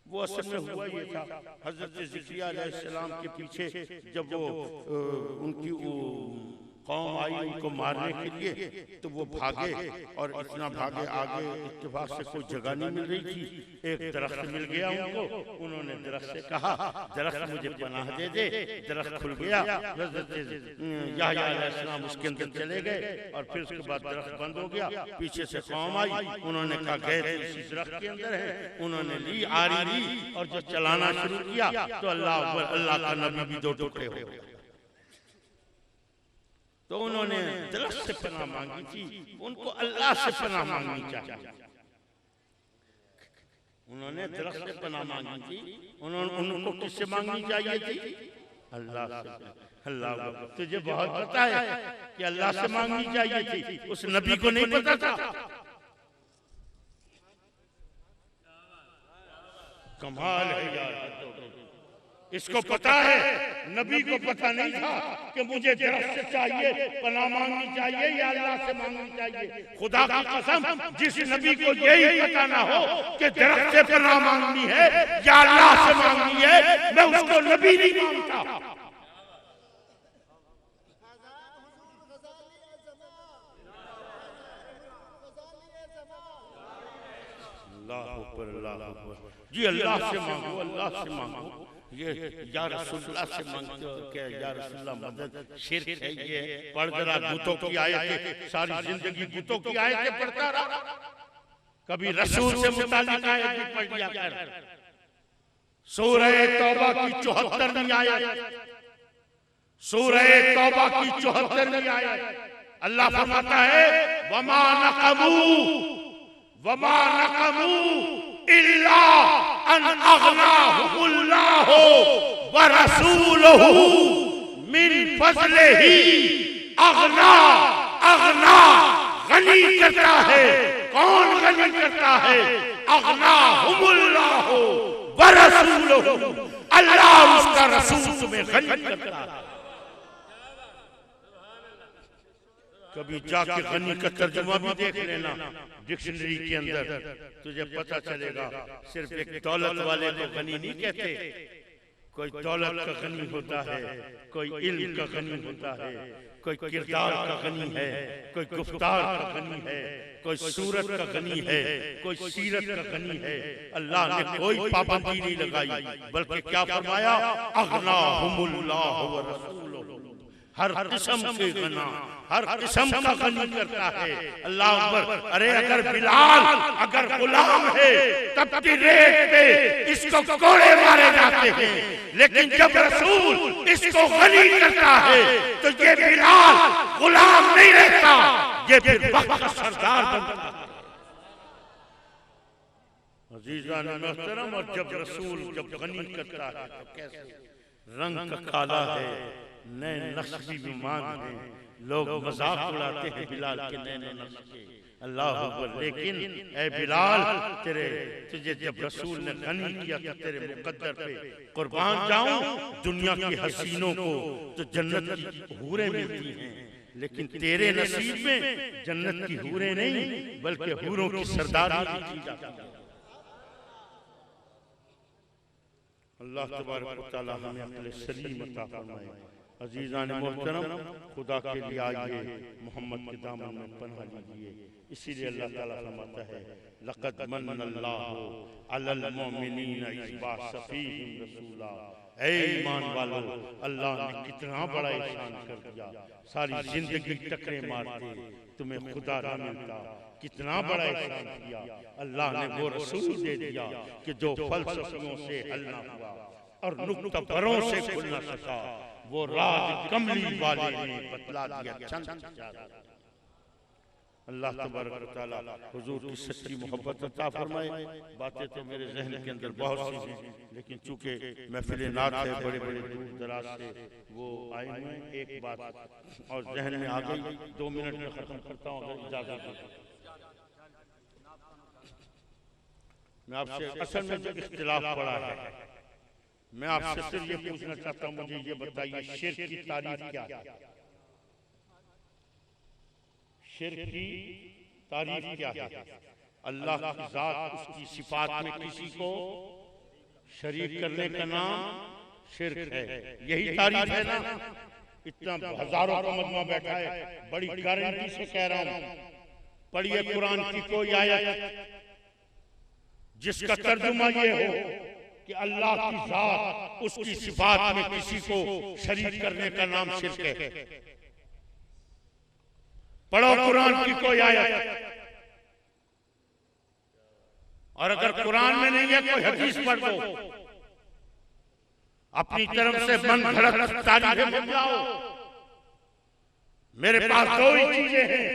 वो असल में हुआ ये था, हजरत ज़करिया अलैहिस्सलाम के पीछे जब वो उनकी कौम आई उनको मारने के लिए, तो वो भागे, और इतना भागे आगे इत्तेफाक से कोई जगह नहीं मिल रही थी। एक दरख्त मिल गया उनको, उन्होंने दरख्त से कहा दरख्त मुझे पनाह दे दे। दरख्त खुल गया, हज़रत याह्या अलैहिस्सलाम उसके अंदर चले गए, और फिर उसके बाद दरख्त बंद हो गया। पीछे से कौम आई, उन्होंने कहा गए इसी दरख्त के अंदर है। उन्होंने ली आरी ली, और जब चलाना शुरू किया तो अल्लाह का नबी भी दो टुकड़े हो गए। तो उन्होंने दरख्त से पनाह मांगी थी, उनको अल्लाह से पनाह मांगनी चाहिए। उन्होंने दरख्त से पनाह मांगी थी, उनको किससे मांगनी चाहिए थी? अल्लाह से। अल्लाह तुझे बहुत पता है कि अल्लाह से मांगनी चाहिए थी, उस नबी को नहीं पता था। कमाल है यार, इसको पता है, नबी को पता नहीं था कि मुझे दरख्त से चाहिए पनाह मांगनी चाहिए या अल्लाह से मांगनी चाहिए। खुदा की कसम, जिस नबी को यही पता ना हो कि दरख्त से पनाह मांगनी है या अल्लाह से मांगनी है, मैं उसको नबी नहीं मानता। जी अल्लाह से मांगो, अल्लाह से मांगो। ये या रसूलुल्लाह से मांगते हो क्या? या रसूलुल्लाह मदद शिर्क है। ये पढ़ जरा बुतों की आयतें, सारी जिंदगी बुतों की आयतें पढ़ता रहा, कभी रसूल से मुताल्लिक आयत भी पढ़ लिया कर। सूरह तौबा की 74वीं आयत, सूरह तौबा की 74वीं आयत, अल्लाह फरमाता है वमा नक़मू इल्ला अन अग़नाहुमुल्लाहु व रसूलुहु मिन फ़ज़लिही। अग़ना गनी करता है, कौन गनी करता है? अग़नाहुमुल्लाहु व रसूलुहु, अल्लाह उसका रसूल तुम्हें गनी करता है। कभी जाके गनी का तर्जुमा भी देख लेना डिक्शनरी के अंदर, तुझे पता चलेगा सिर्फ एक दौलत वाले को गनी नहीं कहते। कोई दौलत का गनी होता है, कोई इल्म का गनी होता है, कोई किरदार का गनी है, कोई गुफ्तार का गनी है, कोई सूरत का गनी है, कोई सीरत का गनी है। अल्लाह ने कोई पाबंदी नहीं लगाई, बल्कि क्या फरमाया? अग़नाहुमुल्लाहु व रसूलुहु, हर किस्म के गना, हर किस्म का गनी करता है। अल्लाह अकबर। अरे अगर बिलाल अगर गुलाम है तब की रेत पे इसको कोड़े मारे जाते हैं, लेकिन जब रसूल इसको गनी करता है तो ये बिलाल गुलाम नहीं रहता, ये फिर वक्त का सरदार बनता है। अजीज़ान मोहतरम, और जब रसूल जब गनी करता है तो कैसे रंग का काला है, नए नक्शे भी मान है, लोग मजाक उड़ाते हैं बिलाल के नए नक्शे। अल्लाह अकबर। लेकिन ए बिलाल, तुझे जब रसूल ने गनी किया तो तेरे मुकद्दर पे कुर्बान जाऊं। दुनिया की हसीनों को तो जन्नत की हूरें मिलती हैं, लेकिन तेरे नसीब में जन्नत की हूरें नहीं बल्कि हूरों की सरदारी की जाती है। अल्लाह तबारक व तआला हमें अपने सलीम अता फरमाए। अजीज़ान मोहतरम, खुदा के लिए आइए, मोहम्मद के दामन में पनाह लीजिए। इसीलिए अल्लाह ताला फरमाता है लक़द मन्नल्लाहु अलल मुमिनीन इज़ बअस फ़ीहिम रसूला। ऐ ईमान वालों, अल्लाह ने कितना बड़ा एहसान कर दिया। सारी जिंदगी टकरे मारते तुम्हें खुदा ना मिलता, कितना बड़ा एहसान किया। अल्लाह ने वो रसूल दे दिया कि जो फलसफियों से हल ना हुआ और नुक्तापरों से खुल ना सका, वो राज कमली वाले ने बतला दिया चंद। अल्लाह तबारक व तआला हुजूर की सच्ची मोहब्बत अता फरमाए। बातें तो मेरे जहन के अंदर बहुत सी हैं, लेकिन चूंकि महफिल नात है, बड़े बड़े दूर दराज से वो आए हुए, एक बात और जहन में आ गई, 2 मिनट में खत्म करता हूँ अगर इजाजत हो। मैं आपसे असल में जो इख्तिलाफ पड़ा है मैं आपसे सिर्फ ये पूछना चाहता हूं, मुझे ये बताइए शिर्क की तारीफ क्या है? शिर्क की तारीफ क्या है? अल्लाह की जात, उसकी सिफात में किसी को शरीक करने का नाम शिर्क है। यही तारीफ है ना? इतना हजारों का मजमा बैठा है, बड़ी गारंटी से कह रहा हूं, पढ़िए कुरान की कोई आयत जिसका तर्जुमा ये हो कि अल्लाह की जात, उसकी सिफात में किसी को शरीक करने का नाम शिर्क है। पढ़ो कुरान की कोई आयत, और अगर कुरान में नहीं है कोई हदीस पढ़ दो। अपनी तरफ से मन घड़त तारीफें मत लाओ। मेरे पास दो ही चीजें हैं,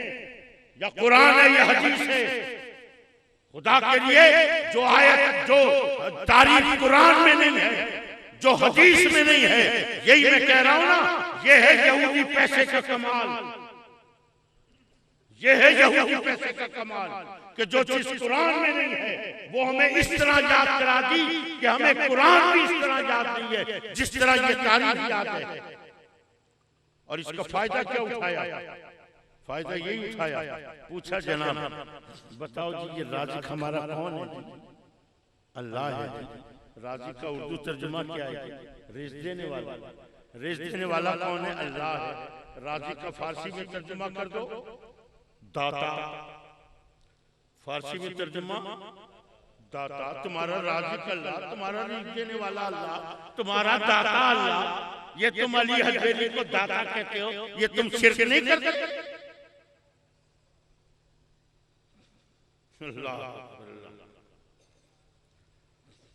या कुरान है या हदीस है। खुदा के लिए जो आयत, जो तारीफ कुरान में नहीं है, जो हदीस में नहीं है, यही मैं कह रहा हूं ना, ये है यहूदी पैसे का कमाल। ये है यहूदी पैसे का कमाल कि जो चीज कुरान में नहीं है वो हमें इस तरह याद करा दी कि हमें कुरान भी इस तरह याद नहीं है जिस तरह ये तारीफ याद है। और इसका फायदा क्या उठाया? फायदा यही उठाया, पूछा जनाब बताओ जी ये राज़िक हमारा कौन है? अल्लाह है। राज़िक का उर्दू तर्जुमा क्या है? रिज़्क़ देने वाला। रिज़्क़ देने वाला कौन है? अल्लाह है। राज़िक का फारसी में तर्जुमा कर दो दाता। फारसी में तर्जुमा दाता। तुम्हारा राज़िक अल्लाह, तुम्हारा रिज़्क़ देने वाला अल्लाह, तुम्हारा दाता अल्लाह। ये तुम अली हज़ेरी को दाता कहते हो, ये तुम शिर्क नहीं करते? अल्लाह।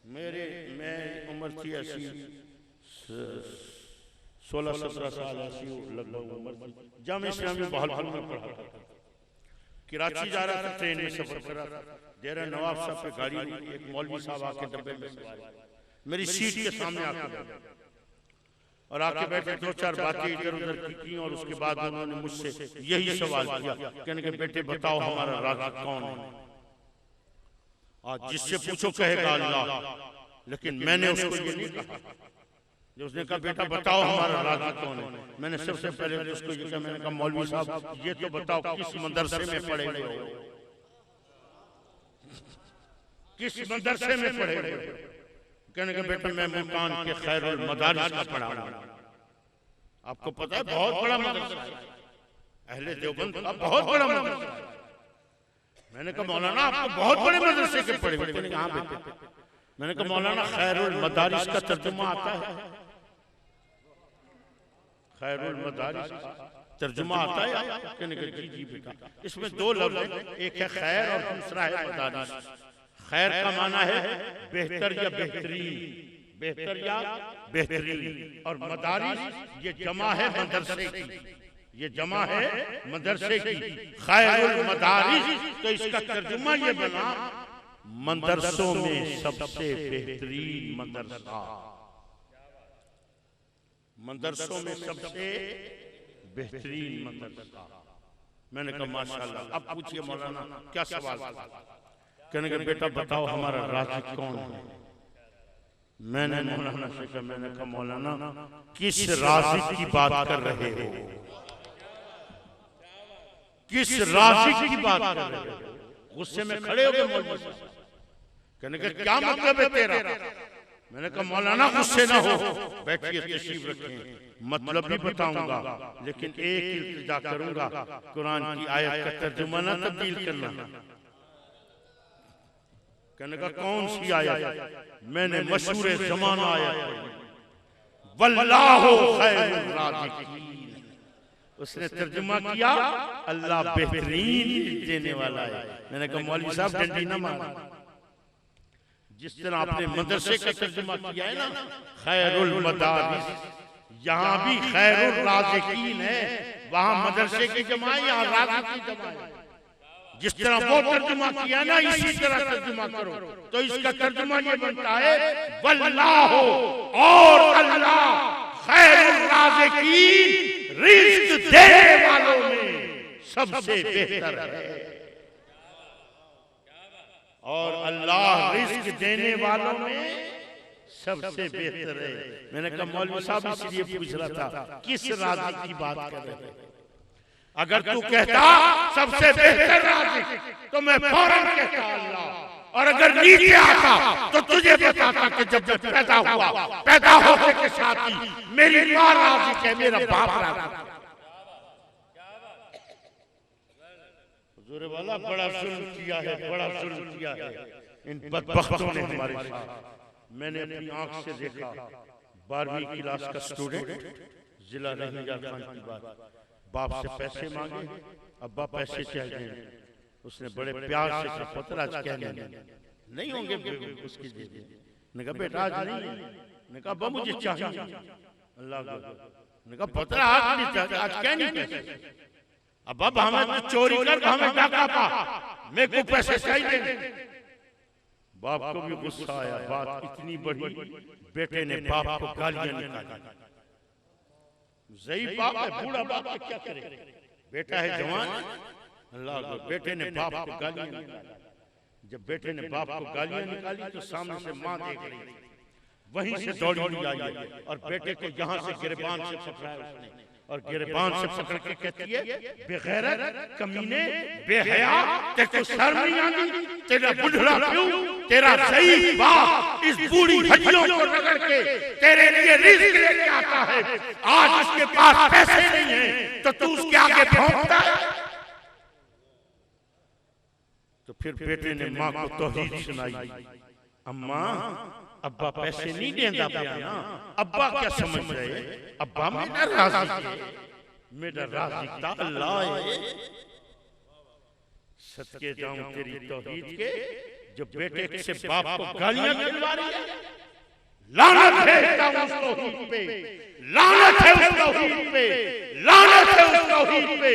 मैं उम्र थी ऐसी 16-17 साल ऐसी लगभग उम्र थी। जामे इस्लामी बहालपुर में पढ़ा था। कराची जा रहा था, ट्रेन में सफर कर रहा था। डेरा नवाब साहब पे गाड़ी, एक मौलवी साहब आके डब्बे में मेरी सीट के सामने आके बैठे और आके बैठे, दो चार बातें इधर उधर की और उसके बाद उन्होंने मुझसे यही सवाल किया, कहने के बेटे बताओ हमारा राज़िक कौन है? आज जिससे पूछो कहेगा अल्लाह, लेकिन मैंने उसको ये नहीं कहा। जो उसने कहा बेटा बताओ हमारा राज़िक कौन है, मैंने सबसे पहले उसको ये कहा, मैंने कहा मौलवी साहब ये तो बताओ किस मदरसे में पढ़े हुए हो? किस मदरसे में पढ़े हुए हो? कहने का बेटा मैं मुल्तान के खैरुल मदारिस का पढ़ा हूं। आपको पता है बहुत बड़ा मदरसा है, अहले देवबंद का बहुत बड़ा मदरसा है। मैंने कहा मौलाना आपको बहुत बड़े मदरसे के पढ़े हुए? कहाँ बेटे? मैंने कहा मौलाना खैरुल मदारिस का तर्जुमा आता है? खैरुल मदारिस का तर्जुमा आता है? कहने का जी जी बेटा। इसमें दो लफ्ज़ हैं, एक है खैर और दूसरा है मदारिस। खैर का माना है बेहतर या बेहतरीन, बेहतर या बेहतरीन, और मदारिस ये जमा है मदरसे की, ये जमा है मदरसे की। खैरुल मदारिस, तो इसका तर्जुमा ये बना मदरसों में सबसे बेहतरीन मदरसा। मदरसों में सबसे बेहतरीन मदरसा। मैंने कहा माशाअल्लाह। अब पूछिए मौलाना क्या सवाल? कहने का बेटा बताओ हमारा राज़िक कौन है? मैंने मौलाना से कहा, मैंने कहा मौलाना किस राज़िक की बात कर रहे हो? किस राज़िक की बात कर रहे हो? गुस्से में खड़े हो गए मौलवी साहब। कहने का क्या मतलब है तेरा? मैंने कहा मौलाना गुस्से ना हो, बैठिए तशरीफ रखें, मतलब भी बताऊंगा, लेकिन एक इल्तिजा करूंगा, कुरान की आयत का तर्जुमा ना तब्दील करना। कहने का कौन सी आयत? मैंने मशहूर ज़माना आयत वल्लाहु खैरुर राज़िकीन। उसने तर्जुमा किया अल्लाह बेहतरीन देने वाला है। मैंने कहा मौलवी साहब डंडी ना मार। जिस तरह आपने मदरसे का तर्जुमा किया है ना खैरुल मदारिस, यहाँ भी खैरुल राज़िकीन है, वहां मदरसे की जमा है, यहाँ राज़िक की जमा है। जिस तरह वो तर्जुमा किया ना इसी तरह तर्जुमा करो, तो इसका तर्जुमा ये बनता है वल्लाहु, और अल्लाह खैरुर राज़िकीन, रिज़्क़ देने वालों में सबसे बेहतर है। और अल्लाह रिज़्क़ देने वालों में सबसे बेहतर है। मैंने कहा मौलवी साहब इसलिए पूछ रहा था किस राजी की बात कर रहे हैं। अगर तू कहता सबसे बेहतर राजी तो मैं फौरन कहता अल्लाह, और अगर नीचे आता तो तुझे बताता कि जब पैदा हुआ, पैदा होने के साथ ही मेरी माँ राजी है, मेरा बाप राजी। हुजूर वाला बड़ा जुल्म किया है, बड़ा जुल्म किया है इन बदबख्तों ने हमारे साथ। मैंने अपनी आंख से देखा 12वीं क्लास का स्टूडेंट जिला रहीजा खान की बात, बाप से पैसे मांगे, अब्बा पैसे चाहिए, उसने बड़े प्यार से कहा पुत्र आज कहने नहीं होंगे उसकी दीजिए। ने कहा बेटा आज नहीं है। ने कहा अब्बा मुझे चाहिए। अल्लाह ने कहा पुत्र आज नहीं चाहिए, आज क्या नहीं पैसे। अब्बा हमें तो चोरी कर, हमें डाका पा, मेरे को पैसे चाहिए। बाप को भी गुस्सा आया, बात इतनी बड़ी, बेटे ने बाप को गालियां निकाली। ज़ईफ़ बाप है, बूढ़ा बाप क्या करे, बेटा है जवान। अल्लाह को बेटे ने बाप को गालियां निकाली। जब बेटे ने बाप को गालियां निकाली तो सामने से माँ देख रही थी, वहीं से दौड़ी हुई आई और बेटे को यहाँ से गिरबान से पकड़ा उसने, और गिरबान से पकड़ के कहती है बेगैरत कमीने बेहया, तेरे को शर्म नहीं आती, तेरा बुढ़ा क्यों, तेरा ज़ईफ़ बाप इस बूढ़ी हड्डियों को रगड़ के तेरे लिए रिज़्क़ लेके आता है, आज उसके पास पैसे नहीं है तो तू उसके आगे भौंकता है। तो फिर बेटे ने माँ को तौहीद सुनाई। अम्मा अब्बा पैसे नहीं देता पाया ना, अब्बा क्या समझ रहे, अब्बा मेरा राज़ी है, मेरा राज़ी अल्लाह है। सदके जाऊं तेरी तौहीद के, जो बेटे से बाप को गालियां खिलवा रही है। लानत है उस तौहीद पे, लानत है उस तौहीद पे, लानत है उस तौहीद पे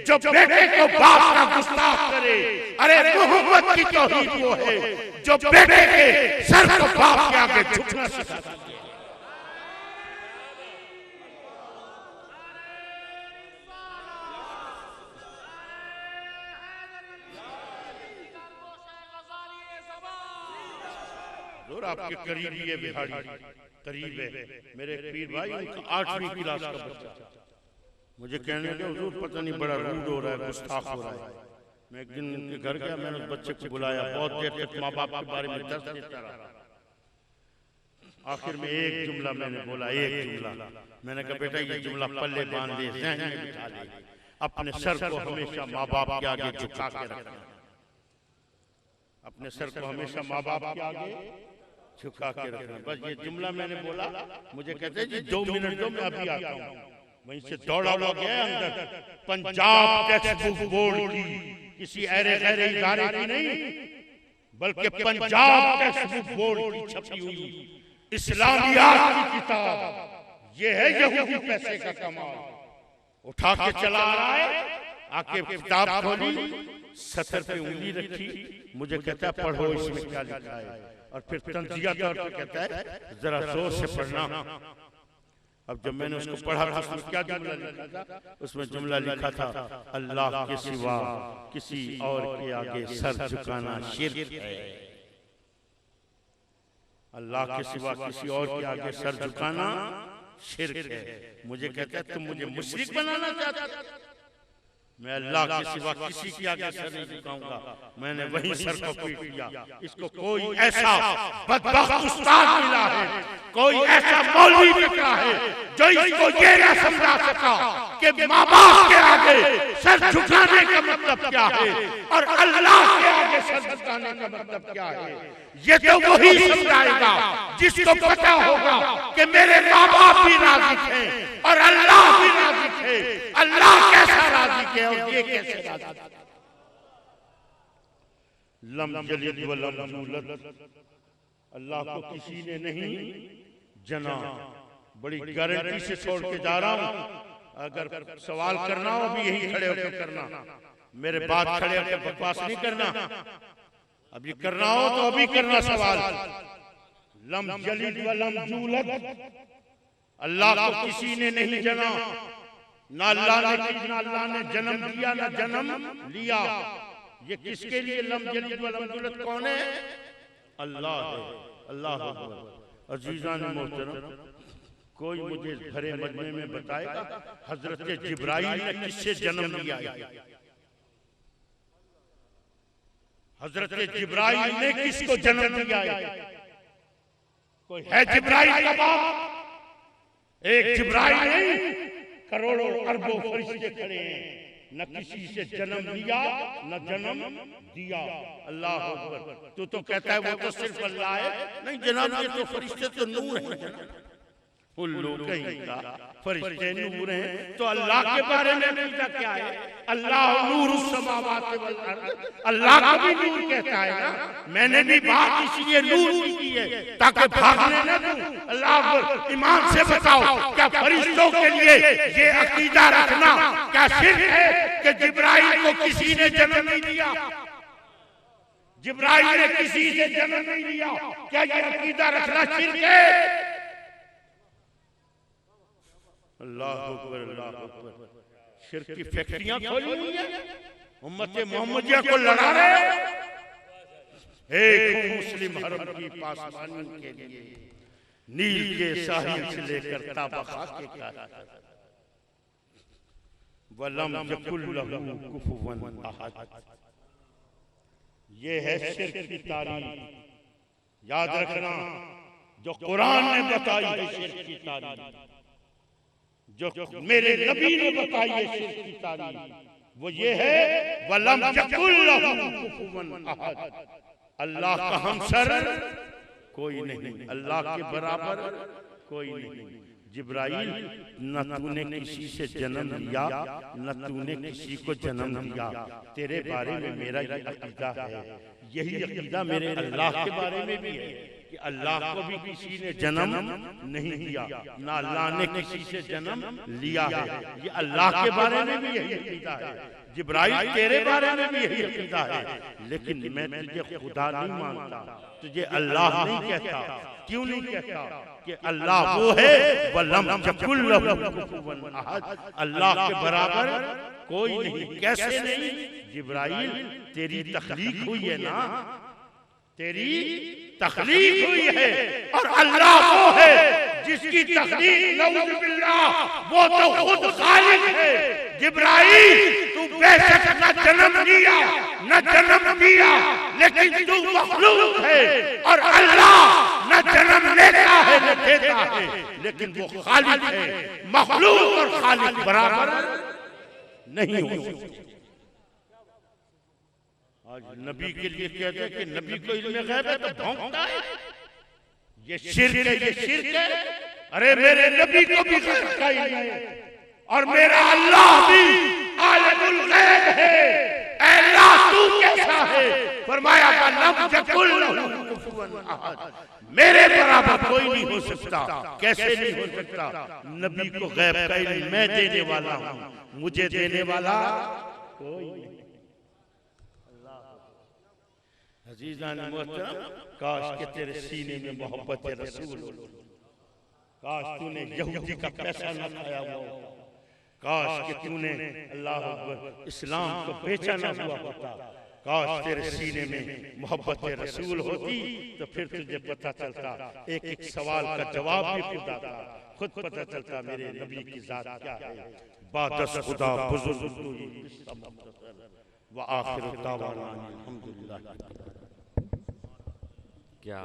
जो बेटे को बाप का गुस्ताख करे। अरे मोहब्बत की तौहीद वो है जो बेटे के सर को बाप के आगे झुकना सिखाती है। और आपके करीब ये बिहारी करीब है, मेरे पीर भाई 8वीं क्लास का बच्चा मुझे कहने लगे हुजूर पता नहीं बड़ा रूड हो रहा है, गुस्ताख हो रहा है। मैं एक दिन उनके घर गया, मैंने उस बच्चे को बुलाया, बहुत देर तक माँ बाप के बारे में दर्द देता रहा। आखिर में एक जुमला मैंने बोला, एक जुमला मैंने कहा बेटा ये जुमला पल्ले बांध दे, ज़हन में बिठा ले, अपने सर को हमेशा माँ बाप के आगे झुका के रखना, अपने सर को हमेशा माँ बाप के आगे झुका के रखना। बस ये जुमला मैंने बोला, मुझे कहते हैं जी 2 मिनट दो मैं अभी आता हूँ। वहीं से दौड़ा हुआ गया अंदर, पंजाब टेक्स्ट बुक बोर्ड की, किसी ऐरे गैरे इदारे की नहीं, बल्कि पंजाब टेक्स्ट बुक बोर्ड की छपी हुई इस्लामियात की किताब। ये है यहूदी पैसे का कमाल। उठा के चला आ रहा है, आके किताब खोली, सतर पे उंगली रखी, मुझे कहता है पढ़ो इसमें क्या लिखा है, और फिर तंजिया तौर पर कहता है जरा जोर से पढ़ना। अब जब मैंने उसको पढ़ा था उसमें क्या जुमला लिखा था, उसमें जुमला लिखा था अल्लाह के सिवा किसी और के आगे सर झुकाना शिर्क है। अल्लाह के सिवा किसी और के आगे सर झुकाना शिर्क है। मुझे कहता है तुम मुझे मुशरिक बनाना चाहते हो, मैं अल्लाह के सिवा किसी के आगे सर नहीं झुकाऊंगा। मैंने वहीं सर को पीट दिया। इसको कोई ऐसा बदबख्त उस्ताद मिला है, कोई ऐसा मौलवी मिला है जो इसको ये न समझा सका कि माँ बाप के आगे सर झुकाने का मतलब क्या है और अल्लाह के आगे सर झुकाने का मतलब क्या है। ये तो वही समझाएगा जिसको पता होगा कि मेरे माँ बाप भी राजी थे और अल्लाह भी राजी थे। अल्लाह कैसा राजी है और ये कैसे राजी है। लम यलिद व लम यूलद, अल्लाह को किसी ने नहीं जना। बड़ी गारंटी से छोड़ के जा रहा हूं, अगर सवाल करना हो अभी यही खड़े होकर करना, मेरे बाद खड़े होकर बकवास नहीं करना। अभी करना हो तो अभी करना सवाल। लम यलिद व लम यूलद, अल्लाह को किसी ने नहीं जना, ना अल्लाह ने जन्म दिया ना जन्म लिया। ये किसके लिए लम यलिद व लम यूलद कौन है? अल्लाह है। अल्लाह अजीजान मोहतरम, कोई मुझे भरे मजमे में बताएगा हजरत जिब्राइल ने किससे जन्म लिया है? हजरत जिब्राइल ने किसको जन्म दिया है? कोई है जिब्राइल का बाप? एक जिब्राइल नहीं, करोड़ों अरबों फरिश्ते खड़े हैं। न किसी से जन्म लिया न जन्म दिया। अल्लाह अकबर। तू तो कहता है वो तो सिर्फ अल्लाह है। नहीं जनाब, ये तो फरिश्ते तो नूर है। उल्लू कहीं का, फरिश्ते नूर हैं तो अल्लाह के बारे में पूछा क्या है? अल्लाह नूर समावात वल अर्द, अल्लाह को भी नूर कहता है ना। मैंने भी बात इसलिए नूर की है ताकि भागने न दूं। अल्लाह अकबर। ईमान से बताओ, क्या फरिश्तों के लिए ये अकीदा रखना क्या शिर्क है कि जिब्राइल को किसी ने जन्म नहीं दिया? जिब्राइल ने किसी से जन्म नहीं लिया, क्या ये अकीदा रखना शिर्क है? अल्लाह अकबर, अल्लाह अकबर। शिर्क की फैक्ट्रियां खोली हुई है, उम्मत मोहम्मदिया को लड़ा रहे हैं। एक मुस्लिम हरम की पासबानी के लिए नील के साहिल से लेकर ताबखा के काट वलम यकुल लहू कुफुवन अहद। ये है शिर्क की तारीफ। याद रखना, जो कुरान ने बताई है शिर्क की तारीफ, जो मेरे नबी ने बताई है शिर्क की तारीफ, वो ये है वलम यकुल लहू कुफुवन अहद। अल्लाह का हमसर कोई नहीं, अल्लाह के बराबर कोई नहीं। जिब्राइल, न तूने किसी से जन्म लिया न तूने किसी को जन्म दिया। तेरे बारे में मेरा ये अकीदा है, यही अकीदा मेरे अल्लाह के बारे में भी है कि अल्लाह को भी किसी ने जन्म नहीं दिया, ना अल्लाह ने किसी से जन्म लिया है। ये अल्लाह के बारे में भी यही अकीदा है। जिब्राइल तेरे बारे में भी यही अकीदा है। लेकिन मैं तुझे खुदा नहीं मानता, तुझे अल्लाह नहीं कहता। क्यों नहीं कहता? कि अल्लाह वो है वलम यकुल लहू कुफुवन अहद, अल्लाह के बराबर कोई नहीं। कैसे नहीं? जिब्राइल तेरी तख्लीक हुई है ना, तेरी तख्लीक हुई है, और अल्लाह वो है जिसकी तख्लीक नऊज़ बिल्लाह वो तो खुद खालिक है। जिब्राइल तू बेशक न जन्म लिया न जन्म दिया, लेकिन तू मखलूक है, और अल्लाह न जन्म लेता है न देता है, लेकिन वो खालिक है। मखलूक और खालिक बराबर नहीं हो सकते। आज नबी के लिए कहते हैं कि नबी को इल्म गैब है तो भौंकता है। ये शिर्क है, ये शिर्क है। अरे मेरे नबी को भी गैब का इल्म है, और मेरा अल्लाह भी आलिमुल गैब है। अल्लाह तू कैसा है? फरमाया वलम यकुल लहू कुफुवन अहद, मेरे बराबर कोई नहीं हो सकता। कैसे नहीं हो सकता? नबी को गैब का इल्म मैं देने वाला हूं, मुझे देने वाला कोई नहीं। अजीजान मोहतरम, काश के तेरे सीने में मोहब्बत रसूल हो, काश तूने यहूदी का पैसा न खाया हो, काश कि तूने अल्लाह अकबर इस्लाम को बेचा न हुआ होता। काश तेरे सीने में मोहब्बत रसूल होती तो फिर तुझे पता चलता, एक एक सवाल का जवाब भी खुदा था, खुद पता चलता मेरे नबी की जात क्या है। बादस खुदा बुजुर्ग व आखिर दावाना अल्हम्दुलिल्लाह। क्या